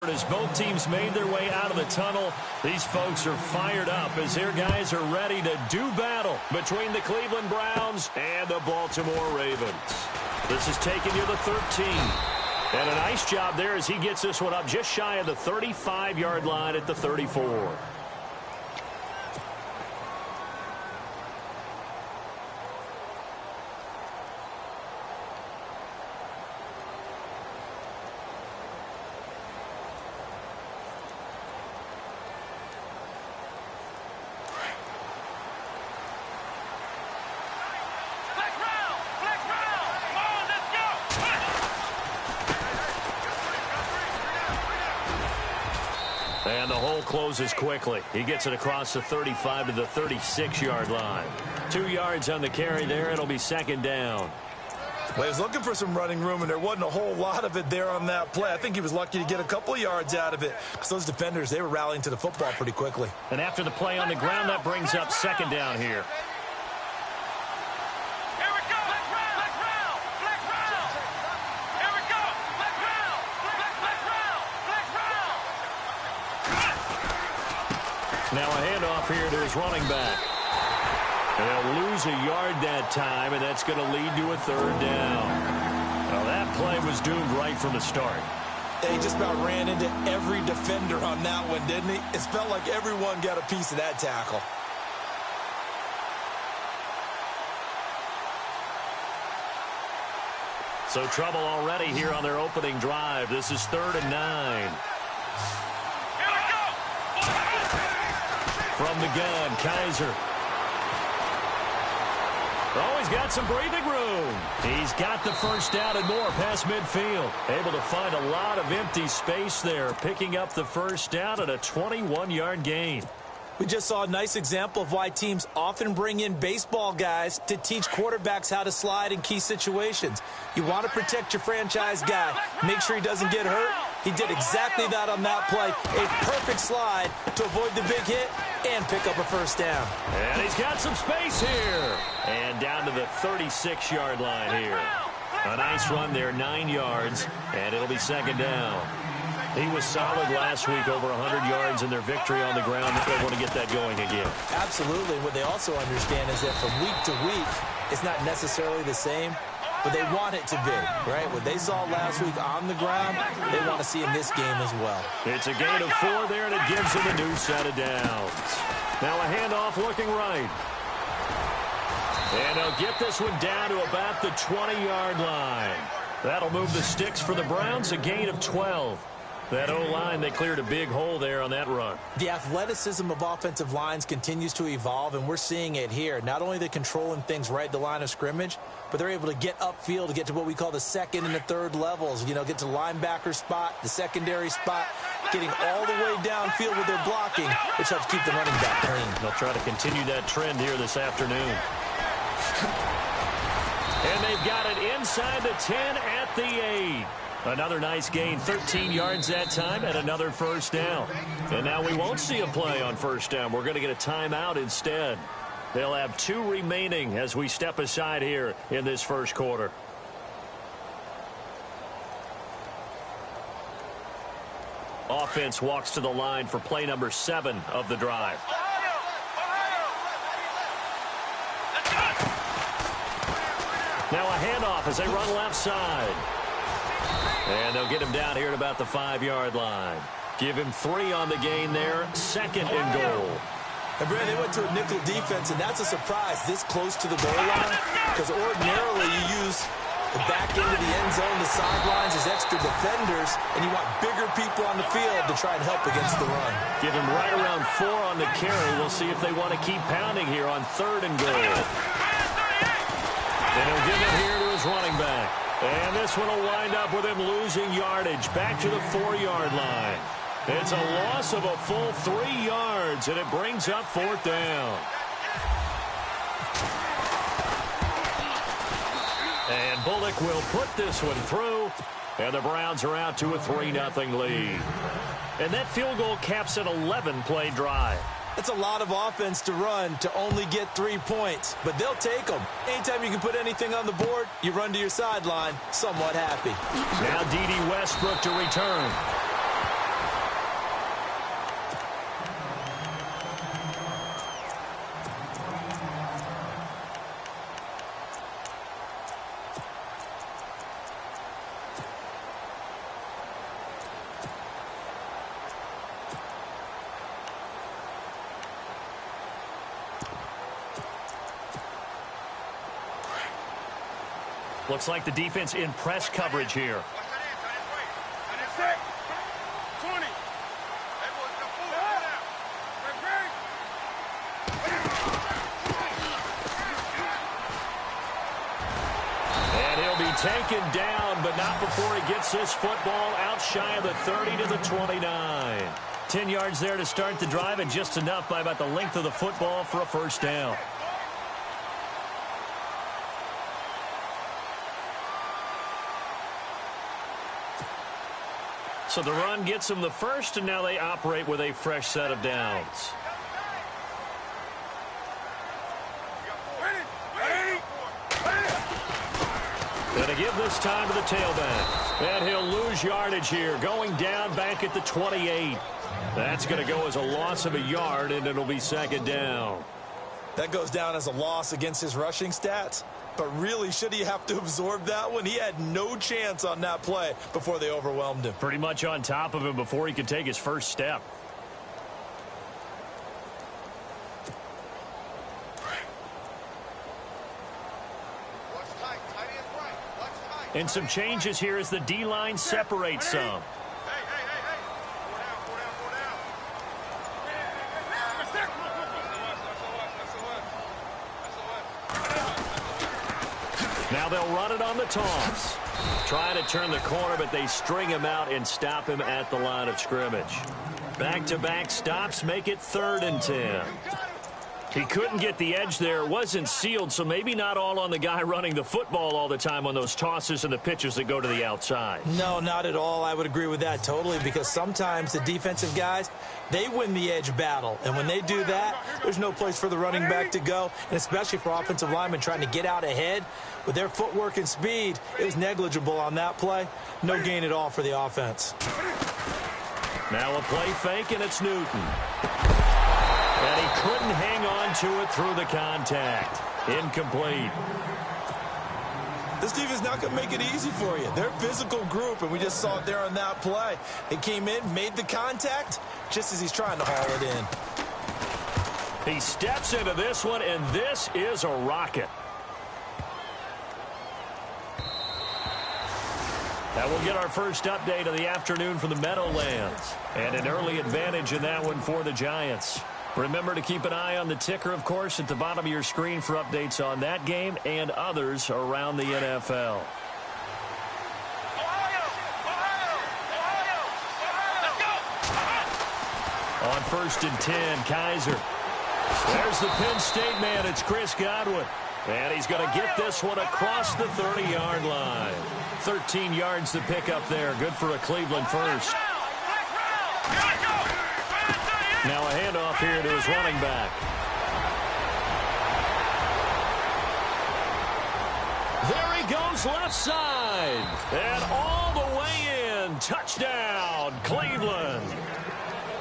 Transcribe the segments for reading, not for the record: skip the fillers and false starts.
forward as both teams made their way out of the tunnel. These folks are fired up as their guys are ready to do battle between the Cleveland Browns and the Baltimore Ravens. This is taking you to 13. And a nice job there as he gets this one up just shy of the 35-yard line at the 34. And the hole closes quickly. He gets it across the 35 to the 36-yard line. 2 yards on the carry there. It'll be second down. Well, he was looking for some running room, and there wasn't a whole lot of it there on that play. I think he was lucky to get a couple of yards out of it because those defenders, they were rallying to the football pretty quickly. And after the play on the ground, that brings up second down here. Now a handoff here to his running back. They'll lose a yard that time, and that's going to lead to a third down. Well, that play was doomed right from the start. He just about ran into every defender on that one, didn't he? It felt like everyone got a piece of that tackle. So trouble already here on their opening drive. This is 3rd and 9. From the gun, Kaiser. Oh, he's got some breathing room. He's got the first down and more past midfield. Able to find a lot of empty space there, picking up the first down at a 21-yard gain. We just saw a nice example of why teams often bring in baseball guys to teach quarterbacks how to slide in key situations. You want to protect your franchise guy. Make sure he doesn't get hurt. He did exactly that on that play. A perfect slide to avoid the big hit and pick up a first down. And he's got some space here. And down to the 36-yard line here. A nice run there, 9 yards, and it'll be second down. He was solid last week, over 100 yards in their victory on the ground. They want to get that going again. Absolutely. What they also understand is that from week to week, it's not necessarily the same, but they want it to be, right? What they saw last week on the ground, they want to see in this game as well. It's a gain of 4 there, and it gives them a new set of downs. Now a handoff looking right. And they'll get this one down to about the 20-yard line. That'll move the sticks for the Browns, a gain of 12. That O-line, they cleared a big hole there on that run. The athleticism of offensive lines continues to evolve, and we're seeing it here. Not only are they controlling things right at the line of scrimmage, but they're able to get upfield to get to what we call the second and the third levels. You know, get to linebacker spot, the secondary spot, getting all the way downfield with their blocking, which helps keep the running back clean. They'll try to continue that trend here this afternoon. And they've got it inside the 10 at the 8. Another nice gain, 13 yards that time, and another first down. And now we won't see a play on first down. We're going to get a timeout instead. They'll have 2 remaining as we step aside here in this first quarter. Offense walks to the line for play number 7 of the drive. Now a handoff as they run left side. And they'll get him down here at about the 5-yard line. Give him 3 on the gain there. 2nd and goal. And, Brad, they went to a nickel defense, and that's a surprise this close to the goal line. Because ordinarily you use the back end of the end zone, the sidelines as extra defenders, and you want bigger people on the field to try and help against the run. Give him right around 4 on the carry. We'll see if they want to keep pounding here on 3rd and goal. And he'll give it here to his running back. And this one will wind up with him losing yardage back to the 4-yard line. It's a loss of a full 3 yards, and it brings up 4th down. And Bullock will put this one through, and the Browns are out to a 3-0 lead. And that field goal caps an 11-play drive. That's a lot of offense to run to only get 3 points, but they'll take them. Anytime you can put anything on the board, you run to your sideline somewhat happy. Now D.D. Westbrook to return. Looks like the defense in press coverage here. And he'll be taken down, but not before he gets this football out shy of the 30 to the 29. 10 yards there to start the drive, and just enough by about the length of the football for a first down. So the run gets them the first, and now they operate with a fresh set of downs. Going to give this time to the tailback. And he'll lose yardage here, going down back at the 28. That's going to go as a loss of a yard, and it'll be second down. That goes down as a loss against his rushing stats. But really, should he have to absorb that one? He had no chance on that play before they overwhelmed him. Pretty much on top of him before he could take his first step. And some changes here as the D-line separates some. Now they'll run it on the toss. Trying to turn the corner, but they string him out and stop him at the line of scrimmage. Back-to-back stops make it 3rd and 10. He couldn't get the edge there. It wasn't sealed, so maybe not all on the guy running the football all the time on those tosses and the pitches that go to the outside. No, not at all. I would agree with that totally, because sometimes the defensive guys, they win the edge battle. And when they do that, there's no place for the running back to go, and especially for offensive linemen trying to get out ahead. With their footwork and speed, it was negligible on that play. No gain at all for the offense. Now a play fake, and it's Newton. And he couldn't hang on to it through the contact. Incomplete. This defense not going to make it easy for you. They're a physical group, and we just saw it there on that play. He came in, made the contact, just as he's trying to haul it in. He steps into this one, and this is a rocket. That will get our first update of the afternoon from the Meadowlands. And an early advantage in that one for the Giants. Remember to keep an eye on the ticker, of course, at the bottom of your screen for updates on that game and others around the NFL. On 1st and 10, Kaiser. There's the Penn State man. It's Chris Godwin. And he's going to get this one across the 30-yard line. 13 yards to pick up there. Good for a Cleveland first. Now a handoff here to his running back. There he goes left side. And all the way in. Touchdown, Cleveland.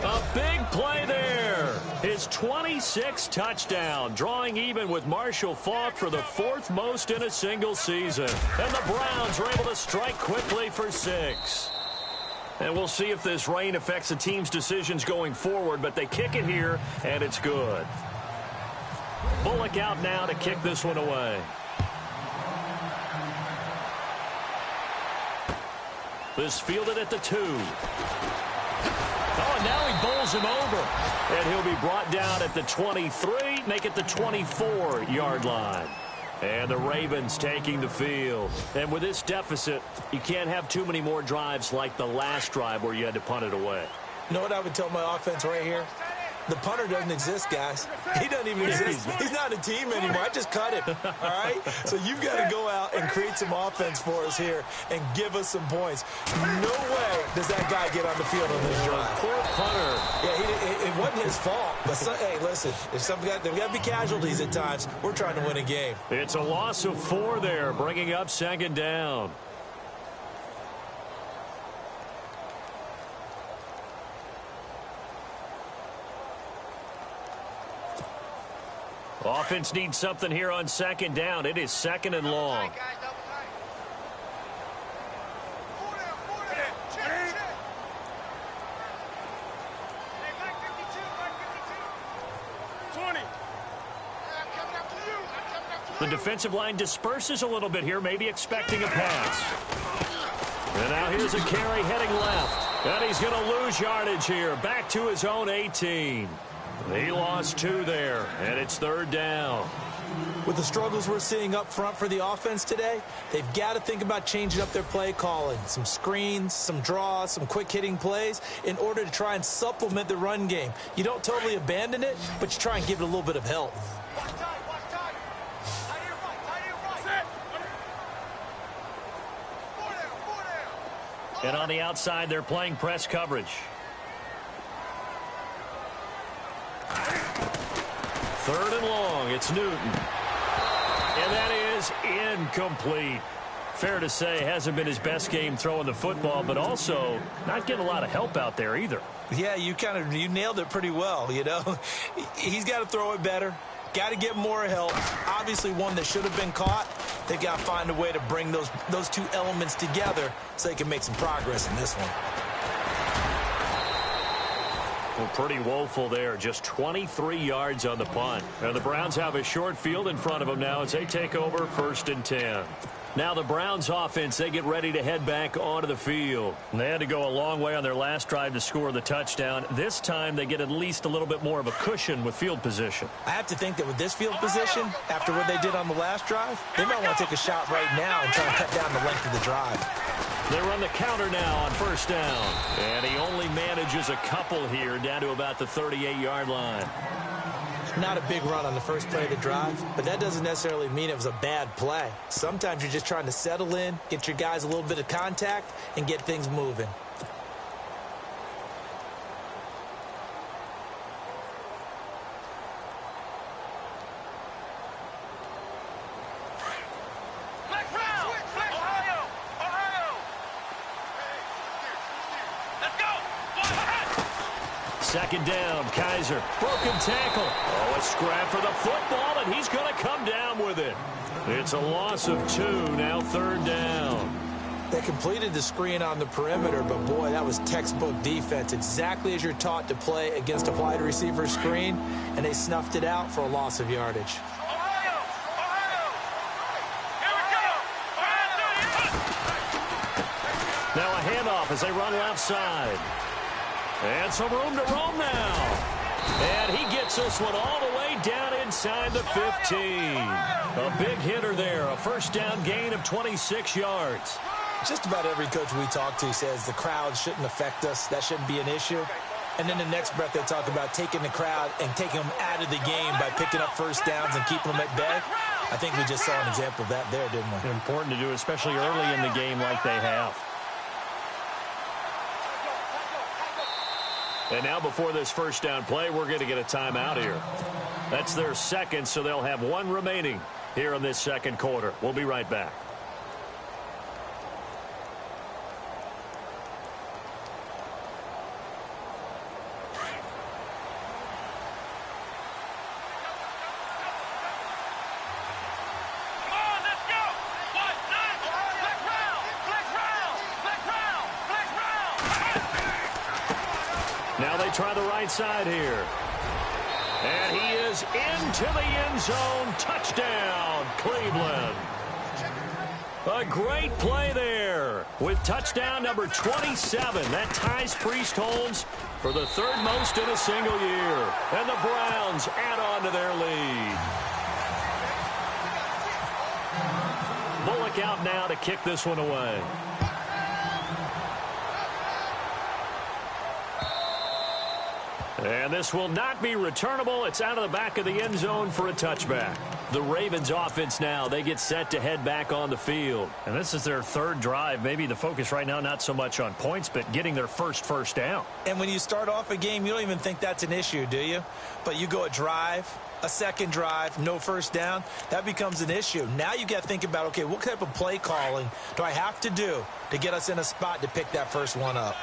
A big play there. His 26th touchdown, drawing even with Marshall Faulk for the 4th most in a single season. And the Browns are able to strike quickly for 6. And we'll see if this rain affects the team's decisions going forward, but they kick it here, and it's good. Bullock out now to kick this one away. This fielded at the 2. Oh, and now he bowls him over. And he'll be brought down at the 23, make it the 24-yard line. And the Ravens taking the field. And with this deficit, you can't have too many more drives like the last drive where you had to punt it away. You know what I would tell my offense right here? The punter doesn't exist, guys. He doesn't even exist. He's not a team anymore. I just cut him, all right? So you've got to go out and create some offense for us here and give us some points. No way does that guy get on the field on this drive. Poor punter. Yeah, it wasn't his fault. But, hey, listen, there's got to be casualties at times. We're trying to win a game. It's a loss of 4 there, bringing up 2nd down. Offense needs something here on 2nd down. It is 2nd and long. The defensive line disperses a little bit here, maybe expecting a pass. And now here's a carry heading left. And he's going to lose yardage here. Back to his own 18. He lost 2 there, and it's 3rd down. With the struggles we're seeing up front for the offense today, they've got to think about changing up their play calling. Some screens, some draws, some quick-hitting plays in order to try and supplement the run game. You don't totally abandon it, but you try and give it a little bit of help. And on the outside, they're playing press coverage. Third and long, it's Newton. And that is incomplete. Fair to say, hasn't been his best game throwing the football, but also not getting a lot of help out there either. Yeah, you nailed it pretty well, you know. He's got to throw it better. Got to get more help. Obviously one that should have been caught. They've got to find a way to bring those 2 elements together so they can make some progress in this one. Well, pretty woeful there. Just 23 yards on the punt. And the Browns have a short field in front of them now as they take over 1st and 10. Now the Browns offense, they get ready to head back onto the field. And they had to go a long way on their last drive to score the touchdown. This time they get at least a little bit more of a cushion with field position. I have to think that with this field position, after what they did on the last drive, they might want to take a shot right now and try and cut down the length of the drive. They run the counter now on 1st down. And he only manages a couple here down to about the 38-yard line. Not a big run on the first play of the drive, but that doesn't necessarily mean it was a bad play. Sometimes you're just trying to settle in, get your guys a little bit of contact, and get things moving. Second down, Kaiser. Broken tackle. Oh, a scrap for the football, and he's going to come down with it. It's a loss of 2, now 3rd down. They completed the screen on the perimeter, but boy, that was textbook defense. Exactly as you're taught to play against a wide receiver screen, and they snuffed it out for a loss of yardage. Now a handoff as they run left side. And some room to roam now. And he gets this one all the way down inside the 15. A big hitter there. A 1st down gain of 26 yards. Just about every coach we talk to says the crowd shouldn't affect us. That shouldn't be an issue. And then the next breath they talk about taking the crowd and taking them out of the game by picking up 1st downs and keeping them at bay. I think we just saw an example of that there, didn't we? Important to do, especially early in the game like they have. And now before this 1st down play, we're going to get a timeout here. That's their second, so they'll have 1 remaining here in this 2nd quarter. We'll be right back. Now they try the right side here. And he is into the end zone. Touchdown, Cleveland. A great play there with touchdown number 27. That ties Priest Holmes for the 3rd most in a single year. And the Browns add on to their lead. Bullock out now to kick this one away. And this will not be returnable. It's out of the back of the end zone for a touchback. The Ravens offense now, they get set to head back on the field. And this is their 3rd drive. Maybe the focus right now not so much on points, but getting their first down. And when you start off a game, you don't even think that's an issue, do you? But you go a drive, a 2nd drive, no 1st down, that becomes an issue. Now you got to think about, okay, what type of play calling do I have to do to get us in a spot to pick that first one up?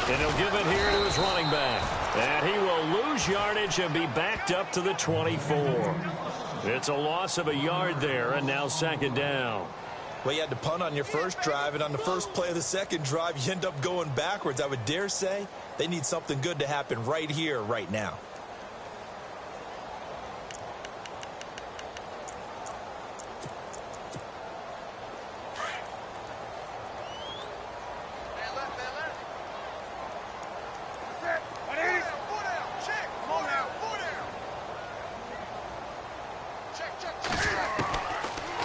And he'll give it here to his running back. And he will lose yardage and be backed up to the 24. It's a loss of a yard there, and now 2nd down. Well, you had to punt on your first drive, and on the first play of the second drive, you end up going backwards. I would dare say they need something good to happen right here, right now.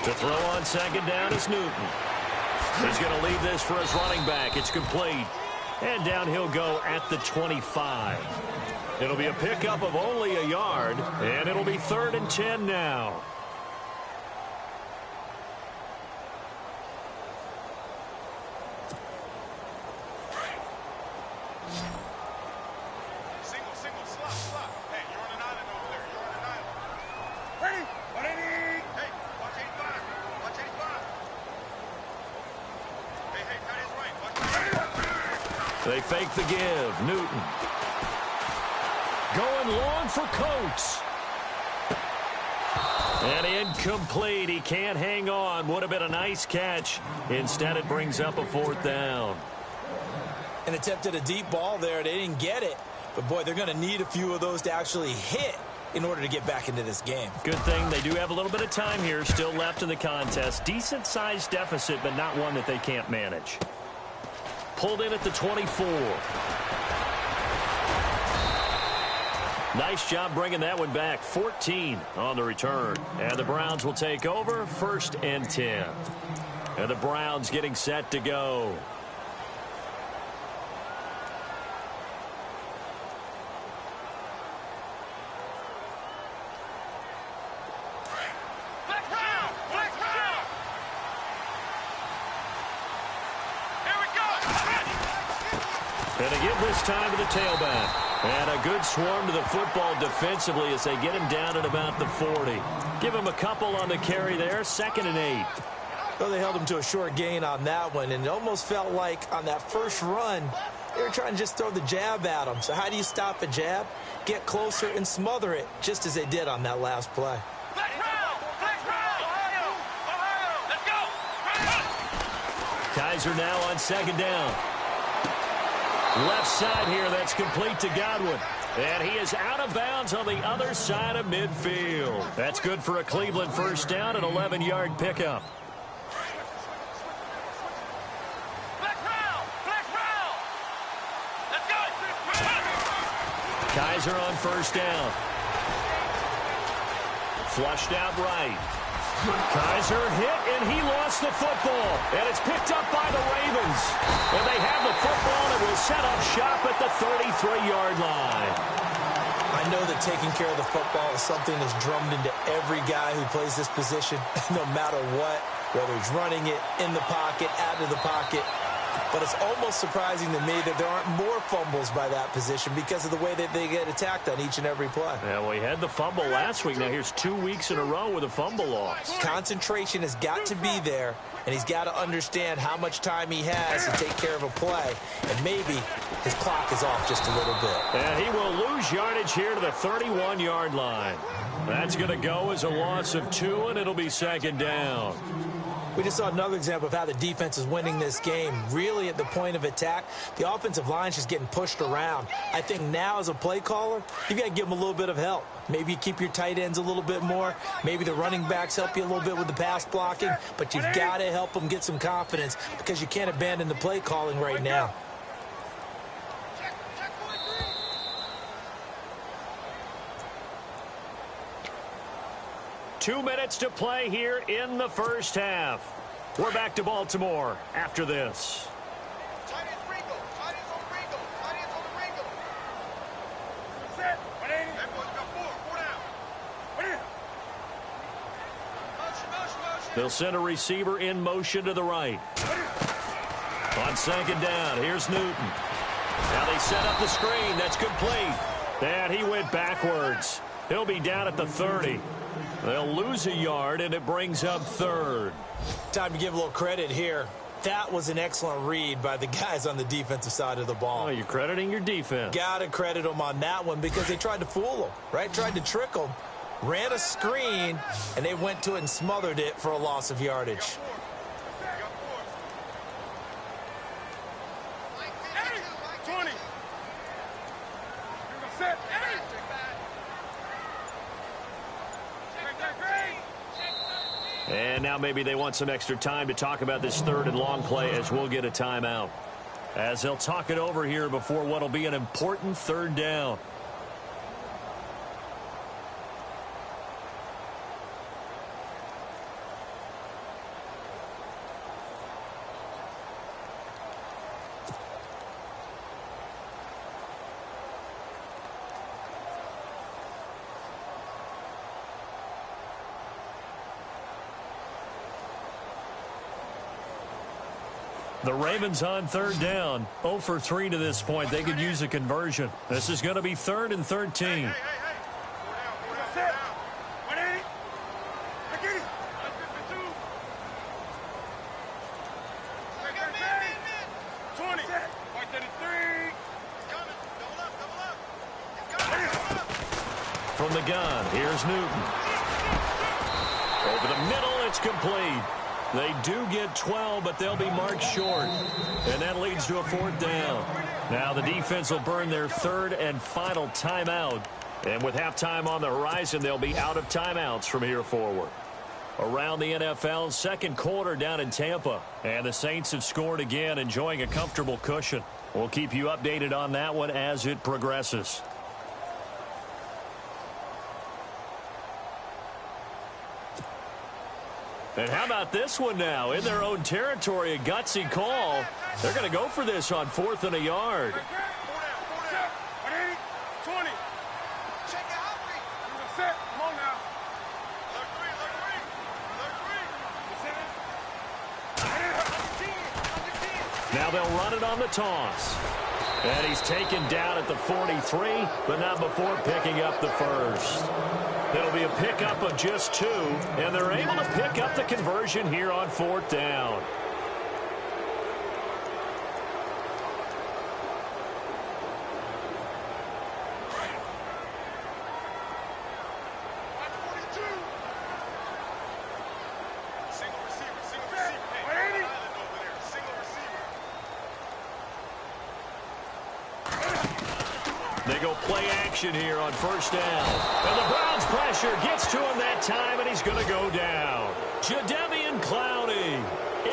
To throw on second down is Newton. He's going to lead this for his running back. It's complete. And down he'll go at the 25. It'll be a pickup of only a yard, and it'll be 3rd and 10 now. They fake the give. Newton. Going long for Coates. And incomplete. He can't hang on. Would have been a nice catch. Instead, it brings up a 4th down. And attempted a deep ball there. They didn't get it. But, boy, they're going to need a few of those to actually hit in order to get back into this game. Good thing they do have a little bit of time here still left in the contest. Decent-sized deficit, but not one that they can't manage. Pulled in at the 24. Nice job bringing that one back. 14 on the return. And the Browns will take over 1st and 10. And the Browns getting set to go. And to give this time to the tailback. And a good swarm to the football defensively as they get him down at about the 40. Give him a couple on the carry there. 2nd and 8. Well, they held him to a short gain on that one, and it almost felt like on that first run, they were trying to just throw the jab at him. So how do you stop a jab? Get closer and smother it, just as they did on that last play. Kaiser now on 2nd down. Left side here, that's complete to Godwin. And he is out of bounds on the other side of midfield. That's good for a Cleveland 1st down, an 11-yard pickup. Kaiser on 1st down. Flushed out right. Kaiser hit, and he lost the football. And it's picked up by the Ravens. And they have the football and will set up shop at the 33-yard line. I know that taking care of the football is something that's drummed into every guy who plays this position, no matter what, whether he's running it, in the pocket, out of the pocket. But it's almost surprising to me that there aren't more fumbles by that position because of the way that they get attacked on each and every play. Yeah, we had the fumble last week. Now here's 2 weeks in a row with a fumble loss. Concentration has got to be there, and he's got to understand how much time he has to take care of a play. And maybe his clock is off just a little bit. And he will lose yardage here to the 31-yard line. That's going to go as a loss of 2, and it'll be 2nd down. We just saw another example of how the defense is winning this game. Really at the point of attack, the offensive line's just getting pushed around. I think now as a play caller, you've got to give them a little bit of help. Maybe you keep your tight ends a little bit more. Maybe the running backs help you a little bit with the pass blocking. But you've got to help them get some confidence because you can't abandon the play calling right now. Two minutes to play here in the 1st half. We're back to Baltimore after this. They'll send a receiver in motion to the right. On 2nd down, here's Newton. Now they set up the screen. That's complete. And he went backwards. He'll be down at the 30. They'll lose a yard, and it brings up 3rd. Time to give a little credit here. That was an excellent read by the guys on the defensive side of the ball. Oh, you're crediting your defense. Got to credit them on that one because they tried to fool them, right? Tried to trick them. Ran a screen, and they went to it and smothered it for a loss of yardage. And now maybe they want some extra time to talk about this third and long play as we'll get a timeout. As they'll talk it over here before what will be an important third down. The Ravens on third down. 0 for 3 to this point. They could use a conversion. This is going to be 3rd and 13. From the gun, here's Newton. Over the middle, it's complete. They do get 12, but they'll be marked short. And that leads to a 4th down. Now the defense will burn their 3rd and final timeout. And with halftime on the horizon, they'll be out of timeouts from here forward. Around the NFL, 2nd quarter down in Tampa. And the Saints have scored again, enjoying a comfortable cushion. We'll keep you updated on that one as it progresses. And how about this one now? In their own territory, a gutsy call. They're going to go for this on 4th and a yard. Now they'll run it on the toss. And he's taken down at the 43, but not before picking up the first. It'll be a pickup of just 2, and they're able to pick up the conversion here on 4th down. They go play action here on 1st down. And the Browns pressure gets to him that time, and he's going to go down. Jadeveon Clowney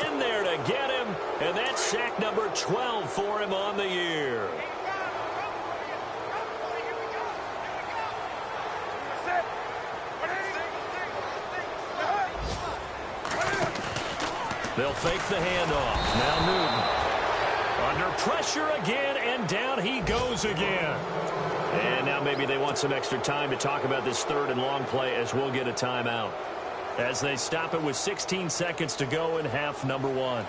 in there to get him, and that's sack number 12 for him on the year. They'll fake the handoff. Now Newton. Under pressure again, and down he goes again. And now maybe they want some extra time to talk about this 3rd and long play as we'll get a timeout. As they stop it with 16 seconds to go in half number 1.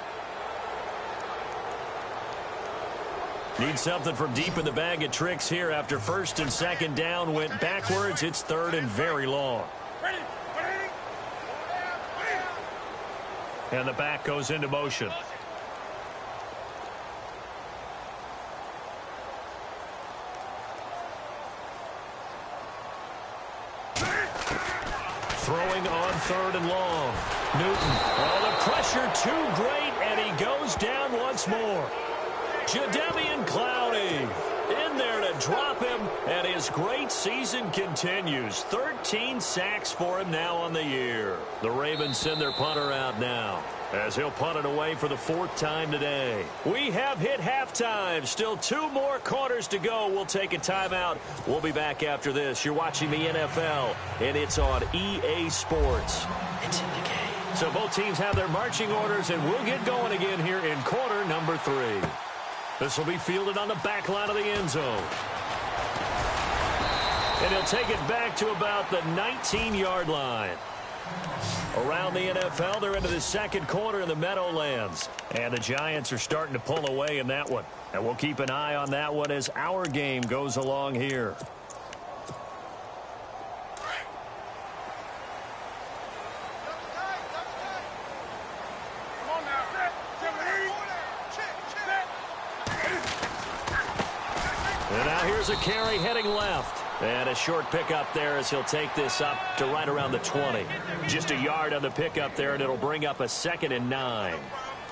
Need something from deep in the bag of tricks here after 1st and 2nd down went backwards. It's 3rd and very long. And the back goes into motion. Throwing on 3rd and long. Newton. Oh, the pressure too great, and he goes down once more. Jadeveon Clowney in there to drop him, and his great season continues. 13 sacks for him now on the year. The Ravens send their punter out now, as he'll punt it away for the 4th time today. We have hit halftime. Still 2 more quarters to go. We'll take a timeout. We'll be back after this. You're watching the NFL, and it's on EA Sports. It's in the game. So both teams have their marching orders, and we'll get going again here in quarter number 3. This will be fielded on the back line of the end zone. And he'll take it back to about the 19-yard line. Around the NFL, they're into the 2nd quarter in the Meadowlands. And the Giants are starting to pull away in that one. And we'll keep an eye on that one as our game goes along here. And now here's a carry heading left. And a short pickup there as he'll take this up to right around the 20. Just a yard on the pickup there, and it'll bring up a 2nd and 9.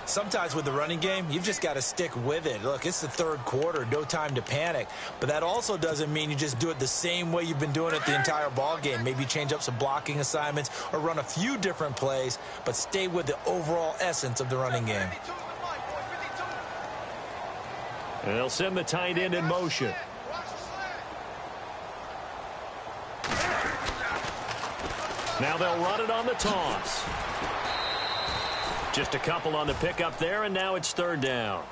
Sometimes with the running game, you've just got to stick with it. Look, it's the third quarter, no time to panic. But that also doesn't mean you just do it the same way you've been doing it the entire ball game. Maybe change up some blocking assignments or run a few different plays, but stay with the overall essence of the running game. And they'll send the tight end in motion. Now they'll run it on the toss. Just a couple on the pickup there, and now it's third down.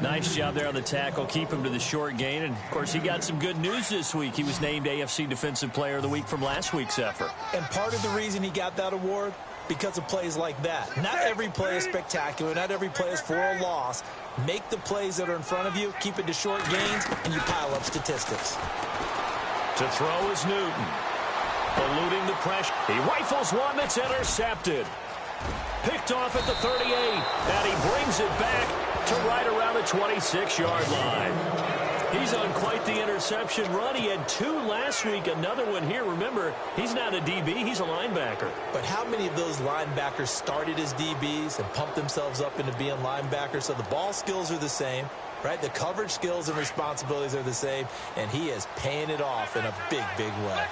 Nice job there on the tackle. Keep him to the short gain. And, of course, he got some good news this week. He was named AFC Defensive Player of the Week from last week's effort. And part of the reason he got that award, because of plays like that. Not every play is spectacular. Not every play is for a loss. Make the plays that are in front of you, keep it to short gains, and you pile up statistics. To throw is Newton. Eluding the pressure. He rifles one that's intercepted. Picked off at the 38, and he brings it back to right around the 26-yard line. He's on quite the interception run. He had 2 last week, another one here. Remember, he's not a DB, he's a linebacker. But how many of those linebackers started as DBs and pumped themselves up into being linebackers? So the ball skills are the same, right? The coverage skills and responsibilities are the same, and he is paying it off in a big, big way.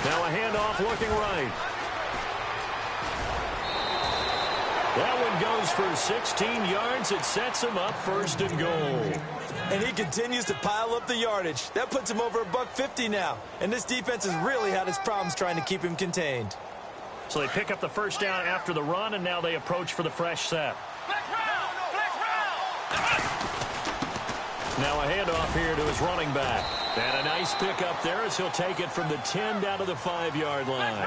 Now a handoff looking right. That one goes for 16 yards. It sets him up first and goal. And he continues to pile up the yardage. That puts him over $150 now. And this defense has really had its problems trying to keep him contained. So they pick up the first down after the run, and now they approach for the fresh set. Now a handoff here to his running back. And a nice pickup there as he'll take it from the 10 down to the 5-yard line.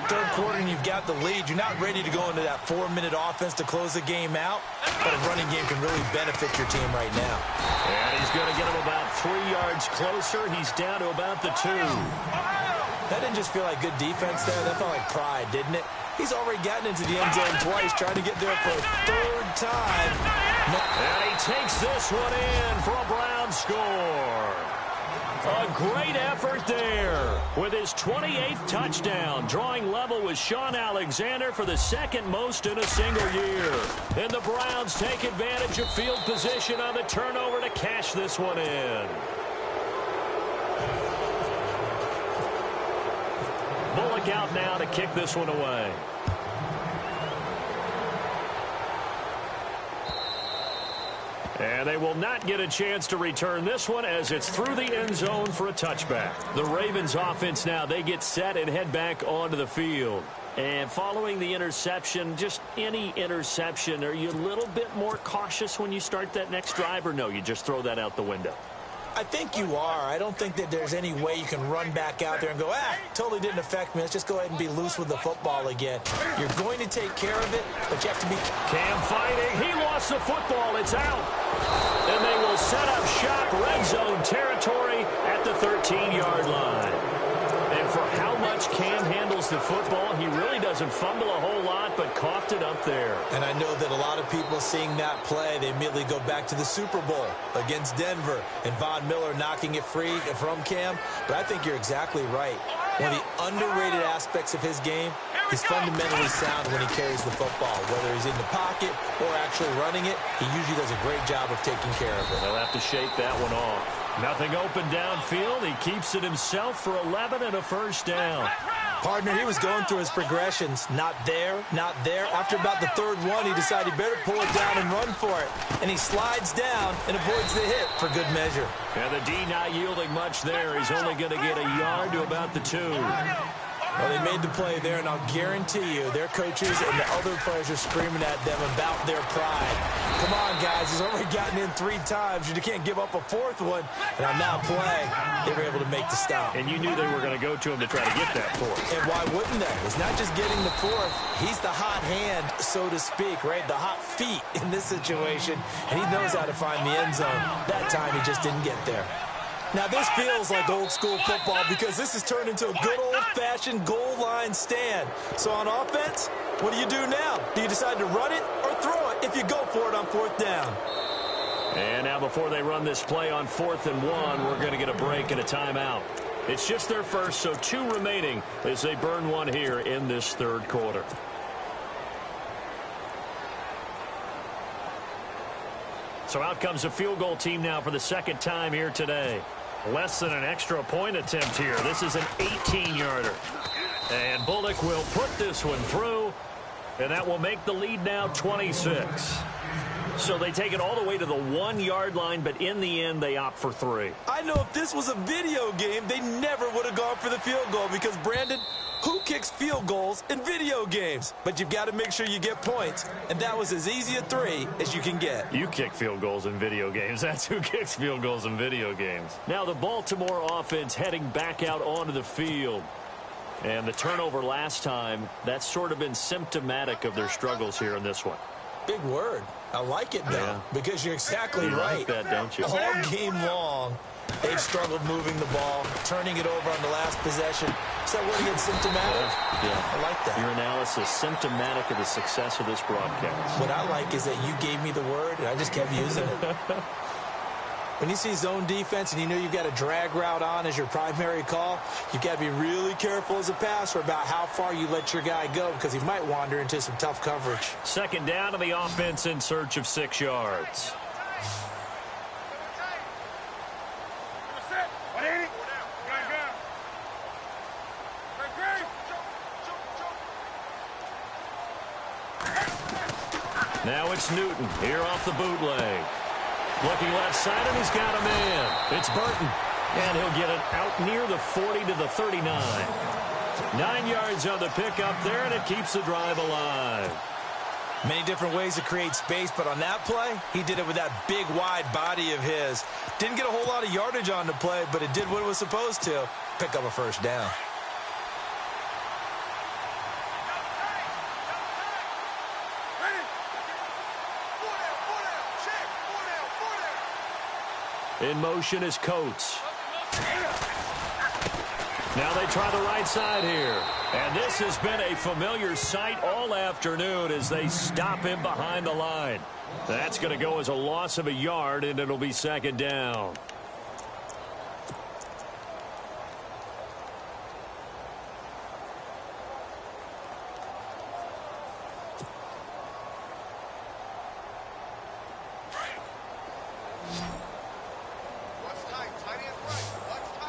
Third quarter and you've got the lead. You're not ready to go into that 4-minute offense to close the game out, but a running game can really benefit your team right now. And he's going to get him about 3 yards closer. He's down to about the 2. That didn't just feel like good defense there. That felt like pride, didn't it? He's already gotten into the end zone twice, trying to get there for a third time. And he takes this one in for a Brown score. A great effort there with his 28th touchdown, drawing level with Sean Alexander for the second most in a single year. And the Browns take advantage of field position on the turnover to cash this one in. Bullock out now to kick this one away. And they will not get a chance to return this one as it's through the end zone for a touchback. The Ravens offense now, they get set and head back onto the field. And following the interception, just any interception, are you a little bit more cautious when you start that next drive, or no, you just throw that out the window? I think you are. I don't think that there's any way you can run back out there and go, totally didn't affect me. Let's just go ahead and be loose with the football again. You're going to take care of it, but you have to be... Cam fighting. He lost the football. It's out. And they will set up shop, red zone territory at the 13-yard line. And for how much Cam handles the football, he really doesn't fumble a whole lot, but coughed it up there. And I know that a lot of people seeing that play, they immediately go back to the Super Bowl against Denver and Von Miller knocking it free from Cam. But I think you're exactly right. One of the underrated aspects of his game, he's fundamentally sound when he carries the football. Whether he's in the pocket or actually running it, he usually does a great job of taking care of it. They'll have to shake that one off. Nothing open downfield. He keeps it himself for 11 and a first down. Partner, he was going through his progressions. Not there, not there. After about the third one, he decided he better pull it down and run for it. And he slides down and avoids the hit for good measure. And the D not yielding much there. He's only going to get a yard to about the 2. Well, they made the play there, and I'll guarantee you their coaches and the other players are screaming at them about their pride. Come on, guys. He's already gotten in 3 times. You can't give up a 4th one. And on that play, they were able to make the stop. And you knew they were going to go to him to try to get that 4th. And why wouldn't they? It's not just getting the 4th. He's the hot hand, so to speak, right? The hot feet in this situation. And he knows how to find the end zone. That time, he just didn't get there. Now, this feels like old school football because this has turned into a good old-fashioned goal line stand. So on offense, what do you do now? Do you decide to run it or throw it if you go for it on 4th down? And now before they run this play on 4th and 1, we're going to get a break and a timeout. It's just their first, so 2 remaining as they burn one here in this third quarter. So out comes a field goal team now for the second time here today. Less than an extra point attempt here. This is an 18-yarder. And Bullock will put this one through, and that will make the lead now 26. So they take it all the way to the 1-yard line, but in the end, they opt for 3. I know if this was a video game, they never would have gone for the field goal because, Brandon, who kicks field goals in video games? But you've got to make sure you get points, and that was as easy a 3 as you can get. You kick field goals in video games. That's who kicks field goals in video games. Now the Baltimore offense heading back out onto the field. And the turnover last time, that's sort of been symptomatic of their struggles here in this one. Big word. I like it, though, because you're exactly you right. Like that, don't you? All game long, they've struggled moving the ball, turning it over on the last possession. Is that word again, symptomatic? Yeah. I like that. Your analysis, symptomatic of the success of this broadcast. What I like is that you gave me the word, and I just kept using it. When you see zone defense and you know you've got a drag route on as your primary call, you've got to be really careful as a passer about how far you let your guy go because he might wander into some tough coverage. Second down to the offense in search of 6 yards. Now it's Newton here off the bootleg. Looking left side, and he's got a man. It's Burton. And he'll get it out near the 40 to the 39. 9 yards on the pickup there, and it keeps the drive alive. Many different ways to create space, but on that play, he did it with that big, wide body of his. Didn't get a whole lot of yardage on the play, but it did what it was supposed to. Pick up a first down. In motion is Coates. Now they try the right side here. And this has been a familiar sight all afternoon as they stop him behind the line. That's going to go as a loss of a yard, and it'll be second down.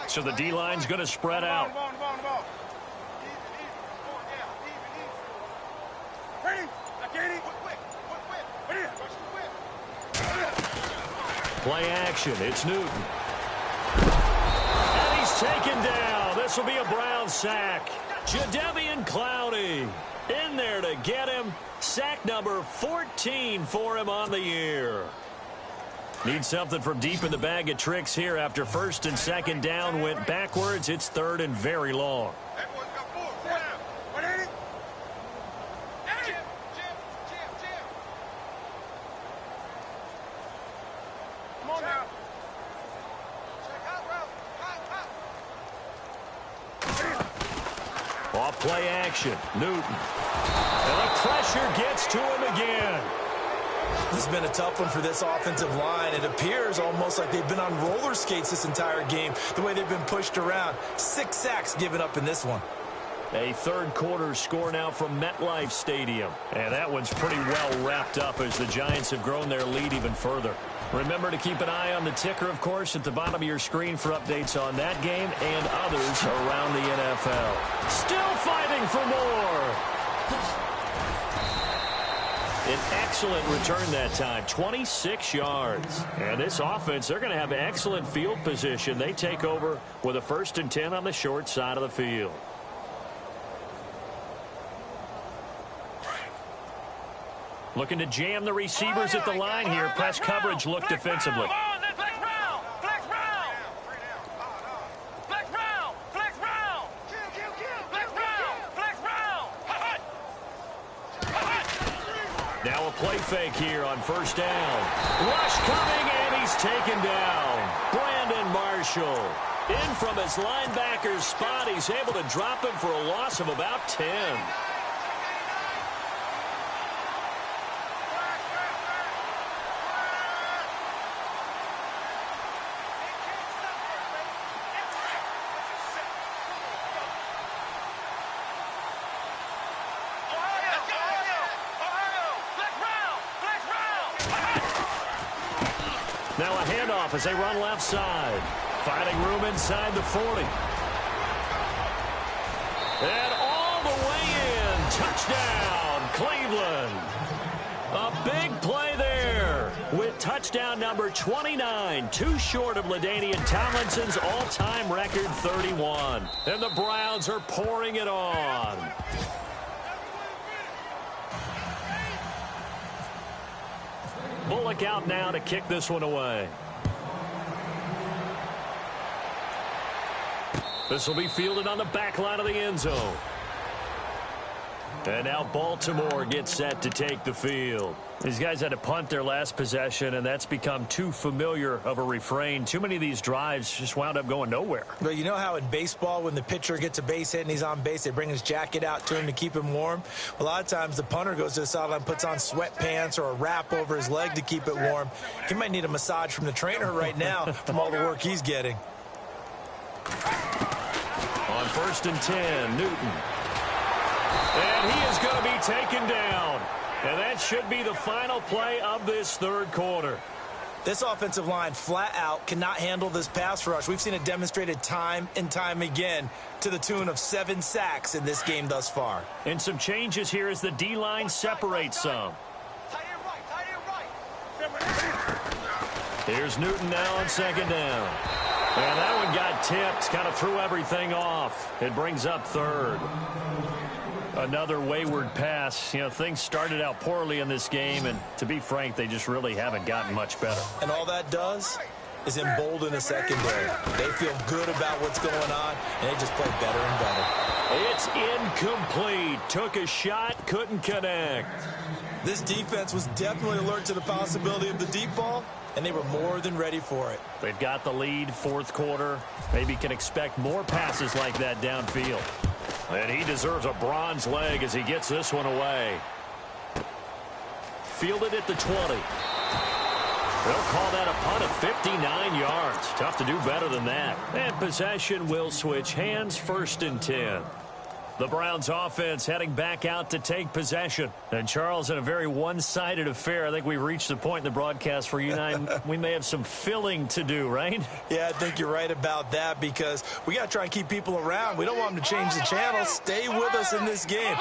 So the D-line's going to spread out. Play action. It's Newton. And he's taken down. This will be a Brown sack. Jadeveon Clowney in there to get him. Sack number 14 for him on the year. Need something from deep in the bag of tricks here after first and second down went backwards. It's third and very long. Off play action. Newton. And the pressure gets to him again. This has been a tough one for this offensive line. It appears almost like they've been on roller skates this entire game, the way they've been pushed around. 6 sacks given up in this one. A third quarter score now from MetLife Stadium. And that one's pretty well wrapped up as the Giants have grown their lead even further. Remember to keep an eye on the ticker, of course, at the bottom of your screen for updates on that game and others around the NFL. Still fighting for more. An excellent return that time, 26 yards. And this offense, they're going to have excellent field position. They take over with a 1st and 10 on the short side of the field. Looking to jam the receivers at the line here. Press coverage look defensively. Now a play fake here on first down. Rush coming, and he's taken down. Brandon Marshall. In from his linebacker's spot. He's able to drop him for a loss of about 10. now a handoff as they run left side. Finding room inside the 40. And all the way in. Touchdown, Cleveland. A big play there with touchdown number 29, too short of LaDainian Tomlinson's all-time record 31. And the Browns are pouring it on. Bullock out now to kick this one away. This will be fielded on the back line of the end zone. And now Baltimore gets set to take the field. These guys had to punt their last possession, and that's become too familiar of a refrain. Too many of these drives just wound up going nowhere. Well, you know how in baseball, when the pitcher gets a base hit and he's on base, they bring his jacket out to him to keep him warm? A lot of times the punter goes to the sideline, puts on sweatpants or a wrap over his leg to keep it warm. He might need a massage from the trainer right now from all the work he's getting. On 1st and 10, Newton. And he is going to be taken down. And that should be the final play of this third quarter. This offensive line flat out cannot handle this pass rush. We've seen it demonstrated time and time again to the tune of 7 sacks in this game thus far. And some changes here as the D-line separates some. Here's Newton now on 2nd down. And that one got tipped, kind of threw everything off. It brings up 3rd. Another wayward pass. You know, things started out poorly in this game, and to be frank, they just really haven't gotten much better. And all that does is embolden the secondary. They feel good about what's going on, and they just play better and better. It's incomplete. Took a shot, couldn't connect. This defense was definitely alert to the possibility of the deep ball, and they were more than ready for it. They've got the lead, 4th quarter. Maybe can expect more passes like that downfield. And he deserves a bronze leg as he gets this one away. Fielded at the 20. They'll call that a punt of 59 yards. Tough to do better than that. And possession will switch hands, 1st and 10. The Browns offense heading back out to take possession. And Charles, in a very one-sided affair, I think we've reached the point in the broadcast where you and I, we may have some filling to do, right? Yeah, I think you're right about that because we got to try and keep people around. We don't want them to change the channel. Stay with us in this game.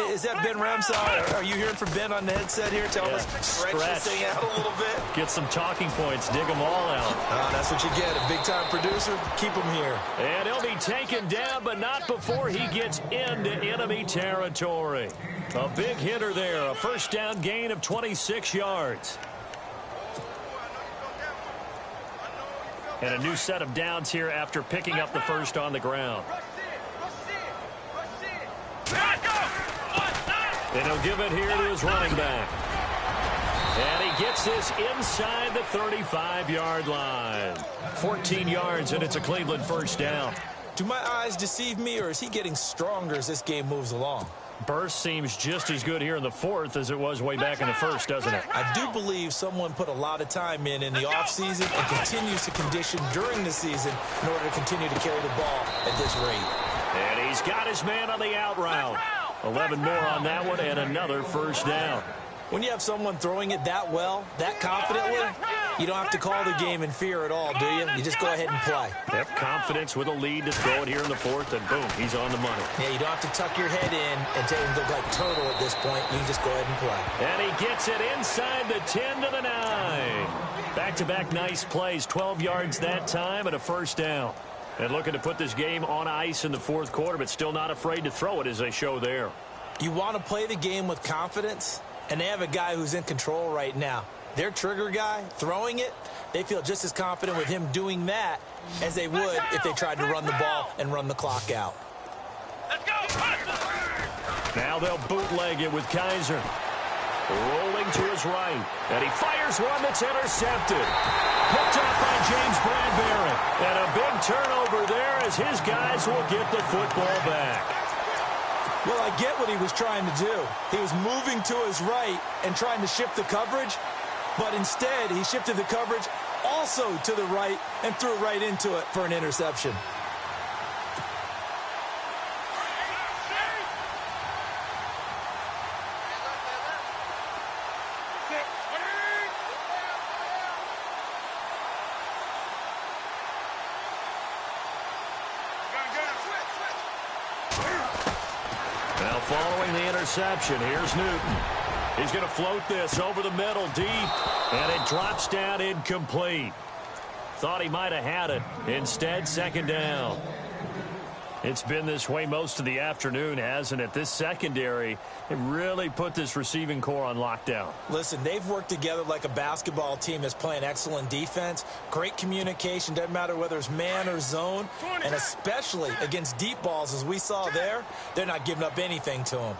Is that Ben Ramsey? Are you hearing from Ben on the headset here? Tell us, stretch this thing out a little bit. Get some talking points. Dig them all out. That's what you get. A big-time producer. Keep them here. And he'll be taken down, but not before he gets into enemy territory. A big hitter there. A 1st down gain of 26 yards. And a new set of downs here after picking up the 1st on the ground. And he'll give it here to his running back. And he gets this inside the 35-yard line. 14 yards, and it's a Cleveland 1st down. Do my eyes deceive me, or is he getting stronger as this game moves along? Burst seems just as good here in the 4th as it was way back in the 1st, doesn't it? I do believe someone put a lot of time in the offseason and continues to condition during the season in order to continue to carry the ball at this rate. And he's got his man on the out route. 11 more on that one and another 1st down. When you have someone throwing it that well, that confidently, you don't have to call the game in fear at all, do you? You just go ahead and play. Yep, confidence with a lead to throw it here in the 4th, and boom, he's on the money. Yeah, you don't have to tuck your head in and take him to like turtle at this point. You can just go ahead and play. And he gets it inside the 10 to the 9. Back-to-back nice plays, 12 yards that time and a 1st down. And looking to put this game on ice in the 4th quarter, but still not afraid to throw it as they show there. You want to play the game with confidence, and they have a guy who's in control right now. Their trigger guy, throwing it, they feel just as confident with him doing that as they would if they tried to run the ball and run the clock out. Now they'll bootleg it with Kaiser. Rolling to his right. And he fires one that's intercepted. Picked up by James Bradbury. And a big turnover there as his guys will get the football back. Well, I get what he was trying to do. He was moving to his right and trying to shift the coverage. But instead, he shifted the coverage also to the right and threw right into it for an interception. following the interception. Here's Newton. He's going to float this over the middle deep, and it drops down incomplete. Thought he might have had it. Instead, second down. It's been this way most of the afternoon, hasn't it? This secondary, it really put this receiving core on lockdown. Listen, they've worked together like a basketball team that's playing excellent defense. Great communication, doesn't matter whether it's man or zone. And especially against deep balls, as we saw there, they're not giving up anything to them.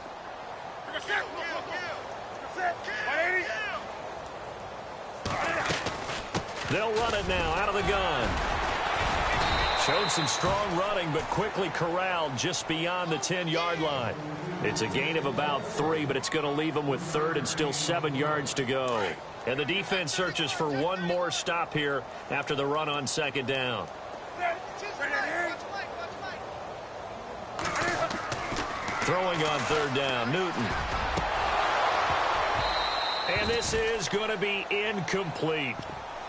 They'll run it now out of the gun. Showed some strong running, but quickly corralled just beyond the 10-yard line. It's a gain of about 3, but it's going to leave them with third and still 7 yards to go. And the defense searches for one more stop here after the run on second down. Throwing on third down, Newton. And this is going to be incomplete.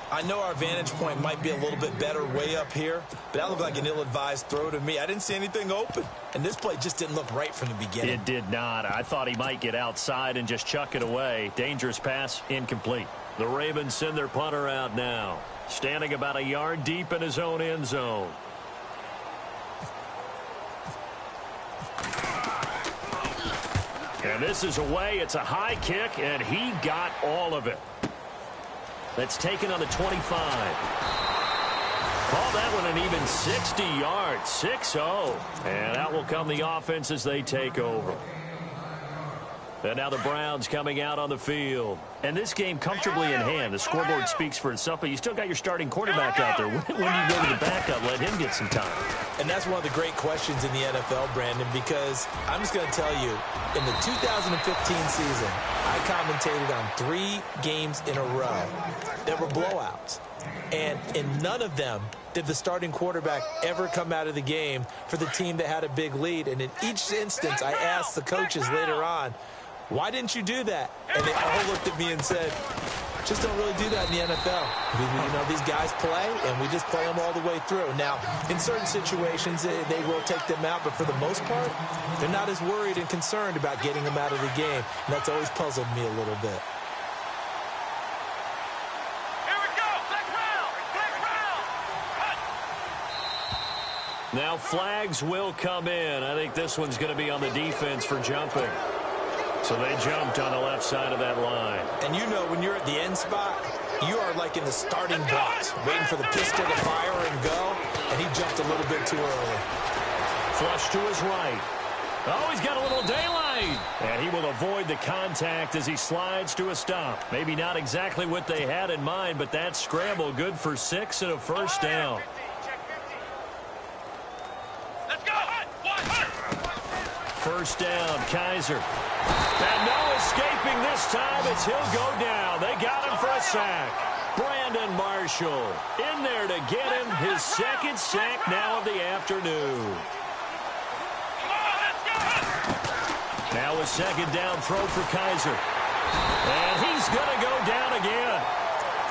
I know our vantage point might be a little bit better way up here, but that looked like an ill-advised throw to me. I didn't see anything open, and this play just didn't look right from the beginning. It did not. I thought he might get outside and just chuck it away. Dangerous pass, incomplete. The Ravens send their punter out now, standing about a yard deep in his own end zone. And this is away. It's a high kick, and he got all of it. That's taken on the 25. Call that one an even 60 yards, 6-0. And out will come the offense as they take over. And now the Browns coming out on the field. And this game comfortably in hand. The scoreboard speaks for itself, but you still got your starting quarterback out there. When do you go to the backup, let him get some time? And that's one of the great questions in the NFL, Brandon, because I'm just going to tell you, in the 2015 season, I commentated on 3 games in a row that were blowouts. And in none of them did the starting quarterback ever come out of the game for the team that had a big lead. And in each instance, I asked the coaches later on, why didn't you do that? And they all looked at me and said, just don't really do that in the NFL. You know, these guys play, and we just play them all the way through. Now, in certain situations, they will take them out, but for the most part, they're not as worried and concerned about getting them out of the game. And that's always puzzled me a little bit. Here we go. Black round. Now flags will come in. I think this one's going to be on the defense for jumping. So they jumped on the left side of that line. And you know, when you're at the end spot, you are like in the starting blocks, waiting for the pistol to fire and go, and he jumped a little bit too early. Flush to his right. Oh, he's got a little daylight. And he will avoid the contact as he slides to a stop. Maybe not exactly what they had in mind, but that scramble good for 6 and a first down. Let's go. First down, Kaiser. And no escaping this time as he'll go down. They got him for a sack. Brandon Marshall in there to get him his second sack now of the afternoon. Now a second down throw for Kaiser. And he's going to go down again.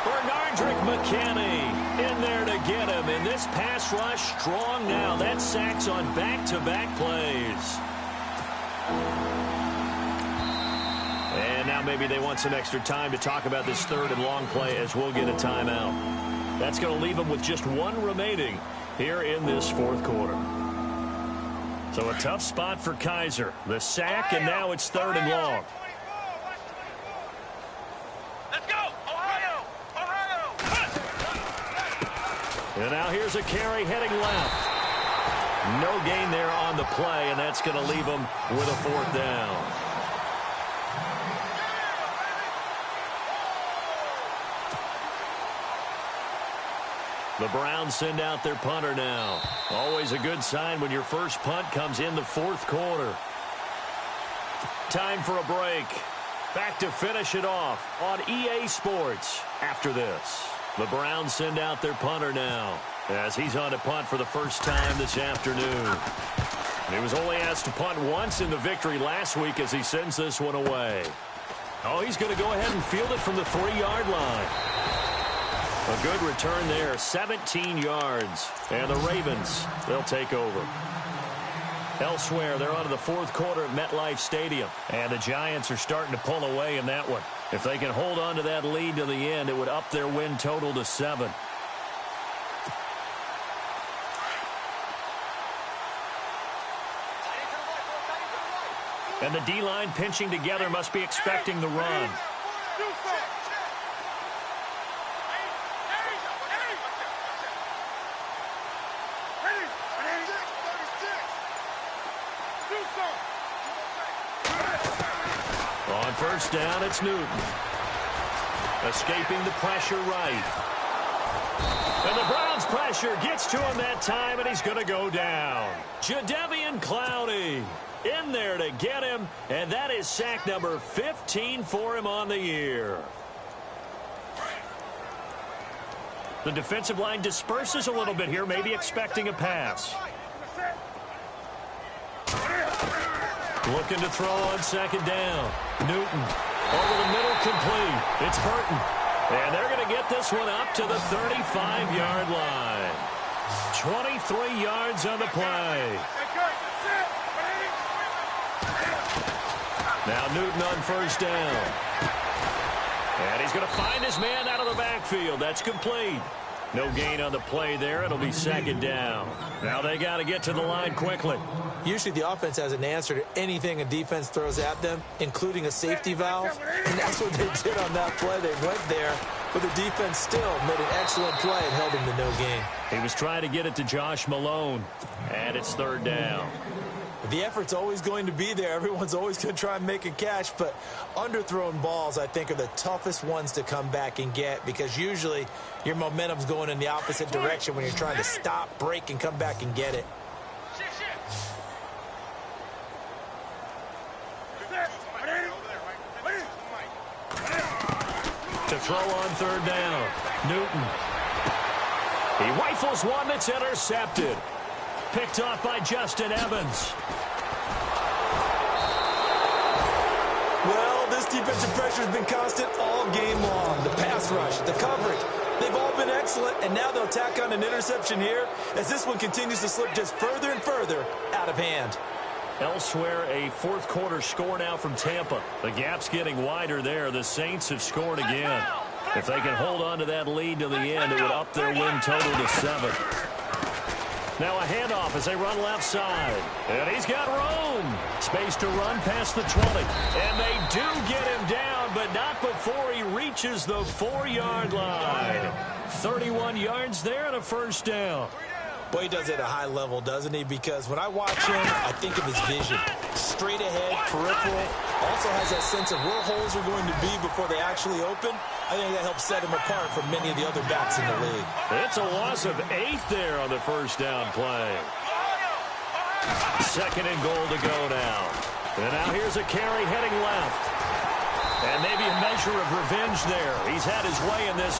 Bernardrick McKinney in there to get him. And this pass rush strong now. That sack's on back-to-back plays. And now maybe they want some extra time to talk about this third and long play as we'll get a timeout. That's going to leave them with just one remaining here in this fourth quarter. So a tough spot for Kaiser. The sack, and now it's third and long. Let's go. Ohio. And now here's a carry heading left. No gain there on the play, and that's going to leave them with a fourth down. The Browns send out their punter now. Always a good sign when your first punt comes in the fourth quarter. Time for a break. Back to finish it off on EA Sports after this. The Browns send out their punter now as he's on to punt for the first time this afternoon. He was only asked to punt once in the victory last week as he sends this one away. Oh, he's going to go ahead and field it from the 3-yard line. A good return there, 17 yards. And the Ravens, they'll take over. Elsewhere, they're on to the fourth quarter at MetLife Stadium, and the Giants are starting to pull away in that one. If they can hold on to that lead to the end, it would up their win total to 7. And the D-line pinching together must be expecting the run. On first down, it's Newton. Escaping the pressure right. And the Browns' pressure gets to him that time, and he's going to go down. Jadeveon Clowney in there to get him, and that is sack number 15 for him on the year. The defensive line disperses a little bit here, maybe expecting a pass. Looking to throw on second down. Newton over the middle, complete. It's Burton. And they're going to get this one up to the 35-yard line. 23 yards on the play. Now Newton on first down. And he's going to find his man out of the backfield. That's complete. No gain on the play there. It'll be second down. Now they got to get to the line quickly. Usually the offense has an answer to anything a defense throws at them, including a safety valve. And that's what they did on that play. They went there, but the defense still made an excellent play and held him to no gain. He was trying to get it to Josh Malone, and it's third down. The effort's always going to be there. Everyone's always going to try and make a catch, but underthrown balls, I think, are the toughest ones to come back and get because usually your momentum's going in the opposite direction when you're trying to stop, break, and come back and get it. To throw on third down, Newton. He rifles one that's intercepted. Picked off by Justin Evans. Well, this defensive pressure has been constant all game long. The pass rush, the coverage, they've all been excellent, and now they'll tack on an interception here as this one continues to slip just further and further out of hand. Elsewhere, a fourth quarter score now from Tampa. The gap's getting wider there. The Saints have scored again. If they can hold on to that lead to the end, it would up their win total to 7. Now a handoff as they run left side. And he's got room. Space to run past the 20. And they do get him down, but not before he reaches the 4-yard line. 31 yards there and a first down. Boy, he does it at a high level, doesn't he? Because when I watch him, I think of his vision. Straight ahead, peripheral. Also has that sense of where holes are going to be before they actually open. I think that helps set him apart from many of the other backs in the league. It's a loss of 8 there on the first down play. Second and goal to go now. And now here's a carry heading left. And maybe a measure of revenge there. He's had his way in this.